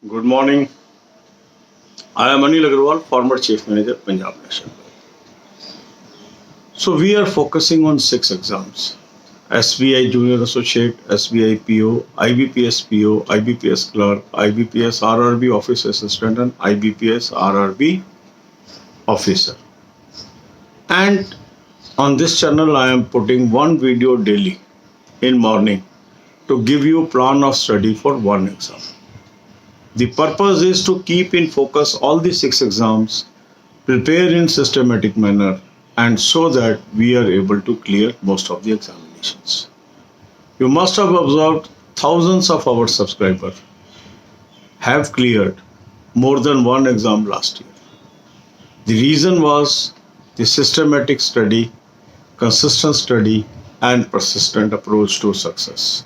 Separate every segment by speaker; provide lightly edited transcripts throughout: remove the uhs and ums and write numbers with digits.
Speaker 1: Good morning. I am Anil Agarwal, former Chief Manager, Punjab National Bank. So we are focusing on 6 exams: SBI Junior Associate, SBI PO, IBPS PO, IBPS Clerk, IBPS RRB Office Assistant, and IBPS RRB Officer. And on this channel, I am putting one video daily in morning to give you a plan of study for one exam. The purpose is to keep in focus all the 6 exams, prepare in systematic manner, and so that we are able to clear most of the examinations. You must have observed thousands of our subscribers have cleared more than one exam last year. The reason was the systematic study, consistent study, and persistent approach to success.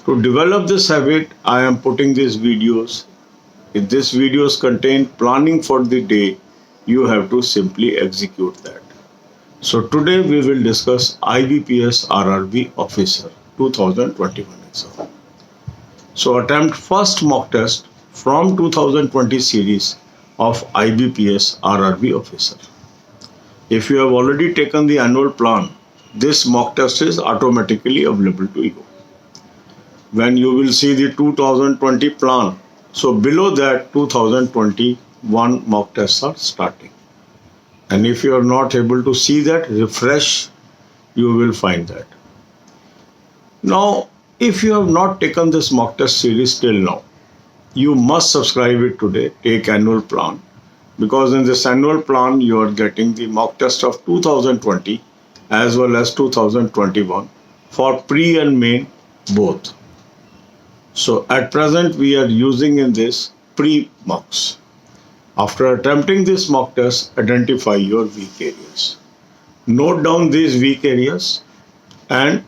Speaker 1: To develop this habit, I am putting these videos. If these videos contain planning for the day, you have to simply execute that. So today we will discuss IBPS RRB Officer 2021 exam. So attempt first mock test from 2020 series of IBPS RRB Officer. If you have already taken the annual plan, this mock test is automatically available to you. When you will see the 2020 plan, so below that 2021 mock tests are starting. And if you are not able to see that, refresh, you will find that. Now, if you have not taken this mock test series till now, you must subscribe it today, take annual plan, because in this annual plan, you are getting the mock test of 2020 as well as 2021 for pre and main both. So at present, we are using in this pre-mocks. After attempting this mock test, identify your weak areas. Note down these weak areas and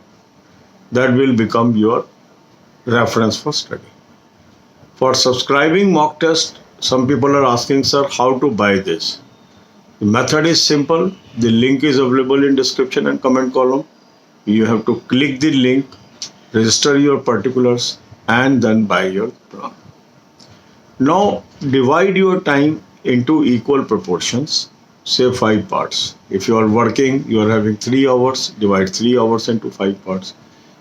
Speaker 1: that will become your reference for study. For subscribing mock test, some people are asking, sir, how to buy this? The method is simple. The link is available in description and comment column. You have to click the link, register your particulars, and then buy your plan. Now divide your time into equal proportions, say 5 parts. If you are working, you are having 3 hours, divide 3 hours into 5 parts.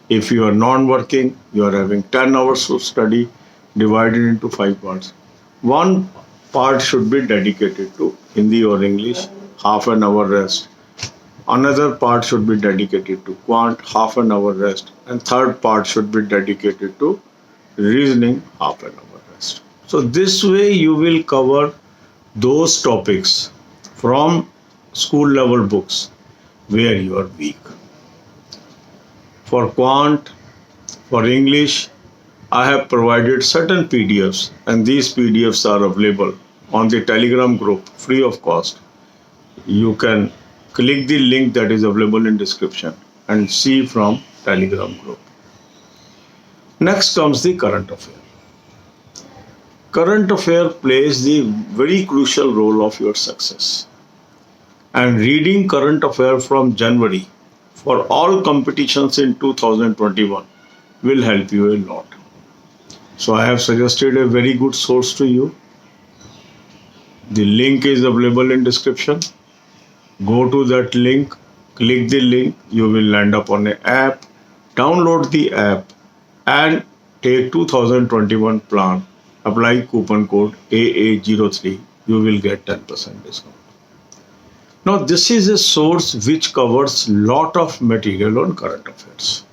Speaker 1: If you are non-working, you are having 10 hours to study, divided into 5 parts. One part should be dedicated to Hindi or English, half an hour rest. Another part should be dedicated to quant, half an hour rest. And third part should be dedicated to reasoning, half an hour rest. So this way you will cover those topics from school level books where you are weak. For quant, for English, I have provided certain PDFs, and these PDFs are available on the Telegram group free of cost. You can click the link that is available in description and see from Telegram group. Next comes the current affair. Current affair plays the very crucial role of your success. And reading current affair from January for all competitions in 2021 will help you a lot. So I have suggested a very good source to you. The link is available in description. Go to that link, click the link, you will land up on an app, download the app and take 2021 plan, apply coupon code AA03, you will get 10% discount. Now this is a source which covers lot of material on current affairs.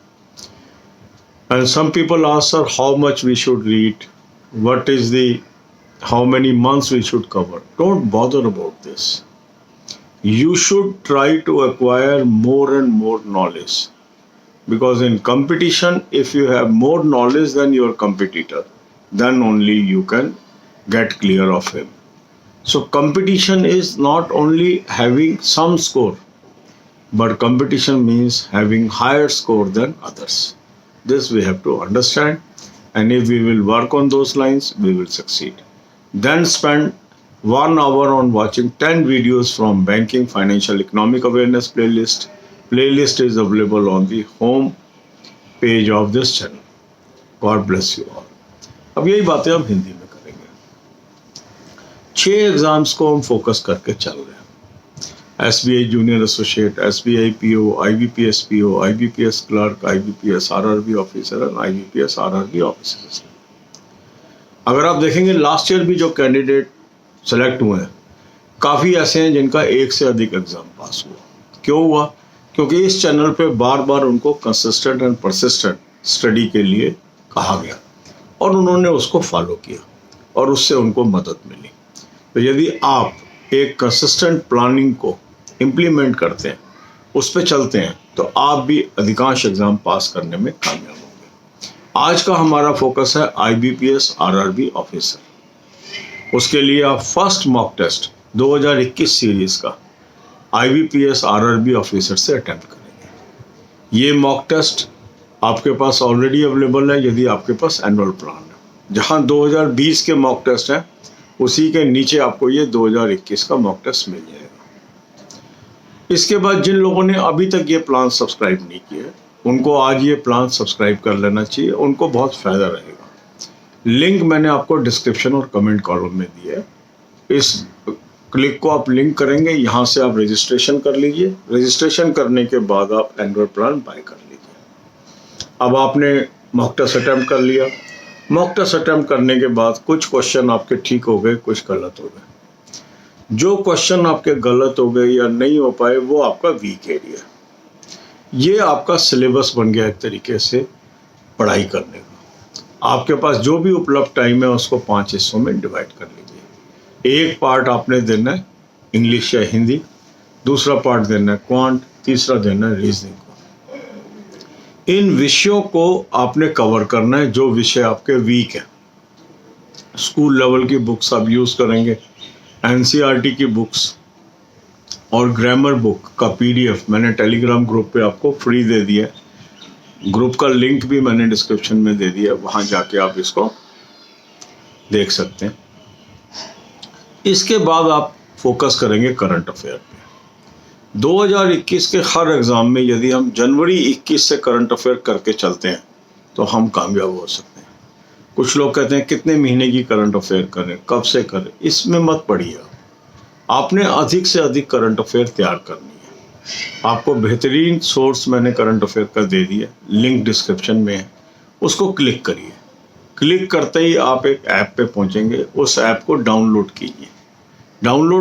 Speaker 1: And some people ask, sir, how much we should read, how many months we should cover. Don't bother about this. You should try to acquire more and more knowledge. Because in competition, if you have more knowledge than your competitor, then only you can get clear of him. So competition is not only having some score, but competition means having higher score than others. This we have to understand, and if we will work on those lines, we will succeed. Then spend 1 hour on watching 10 videos from Banking Financial Economic Awareness playlist. Playlist is available on the home page of this channel. God bless you all. अब यही बातें हम हिंदी में करेंगे। 6 exams को हम focus करके चल रहे हैं। SBI junior associate, SBI PO, IBPS PO, IBPS clerk, IBPS RRB officer और IBPS RRB ऑफिसर। अगर आप देखेंगे लास्ट ईयर भी जो कैंडिडेट सेलेक्ट हुए हैं, काफ़ी ऐसे हैं जिनका एक से अधिक एग्जाम पास हुआ। क्यों हुआ? क्योंकि इस चैनल पे बार बार उनको कंसिस्टेंट एंड परसिस्टेंट स्टडी के लिए कहा गया और उन्होंने उसको फॉलो किया और उससे उनको मदद मिली। तो यदि आप एक कंसिस्टेंट प्लानिंग को इम्प्लीमेंट करते हैं, उस पर चलते हैं, तो आप भी अधिकांश एग्जाम पास करने में कामयाब होंगे। आज का हमारा फोकस है IBPS RRB ऑफिसर। उसके लिए आप फर्स्ट मॉक टेस्ट 2021 सीरीज का IBPS RRB ऑफिसर से अटेम्प्ट करेंगे। ये मॉक टेस्ट आपके पास ऑलरेडी अवेलेबल है यदि आपके पास एनुअल प्लान है। जहां 2020 के मॉक टेस्ट हैं, उसी के नीचे आपको ये 2021 का मॉक टेस्ट मिल जाएगा। इसके बाद जिन लोगों ने अभी तक ये प्लान सब्सक्राइब नहीं किया, उनको आज ये प्लान सब्सक्राइब कर लेना चाहिए, उनको बहुत फायदा रहेगा। लिंक मैंने आपको डिस्क्रिप्शन और कमेंट कॉलम में दिया है। इस क्लिक को आप लिंक करेंगे, यहाँ से आप रजिस्ट्रेशन कर लीजिए। रजिस्ट्रेशन करने के बाद आप एनुअल प्लान बाय कर लीजिए। अब आपने मॉक टेस्ट अटेम्प्ट कर लिया। मॉक टेस्ट अटेम्प्ट करने के बाद कुछ क्वेश्चन आपके ठीक हो गए, कुछ गलत हो गए। जो क्वेश्चन आपके गलत हो गए या नहीं हो पाए, वो आपका वीक एरिया। ये आपका सिलेबस बन गया एक तरीके से पढ़ाई करने का। आपके पास जो भी उपलब्ध टाइम है उसको 5 हिस्सों में डिवाइड कर लीजिए। एक पार्ट आपने देना है इंग्लिश या हिंदी, दूसरा पार्ट देना है क्वांट, तीसरा देना है रीजनिंग को। इन विषयों को आपने कवर करना है जो विषय आपके वीक है। स्कूल लेवल की बुक्स आप यूज़ करेंगे, NCERT की बुक्स और ग्रामर बुक का PDF मैंने टेलीग्राम ग्रुप पे आपको फ्री दे दिया है। ग्रुप का लिंक भी मैंने डिस्क्रिप्शन में दे दिया है, वहाँ जाके आप इसको देख सकते हैं। इसके बाद आप फोकस करेंगे करंट अफेयर पे। 2021 के हर एग्ज़ाम में यदि हम जनवरी 21 से करंट अफेयर करके चलते हैं तो हम कामयाब हो सकते हैं। कुछ लोग कहते हैं कितने महीने की करंट अफेयर करें, कब से करें, इसमें मत पड़िए। आपने अधिक से अधिक करंट अफेयर तैयार करनी है। आपको बेहतरीन सोर्स मैंने करंट अफेयर का दे दिया, लिंक डिस्क्रिप्शन में है, उसको क्लिक करिए। क्लिक करते ही आप एक ऐप पे पहुंचेंगे, उस ऐप को डाउनलोड कीजिए। डाउनलोड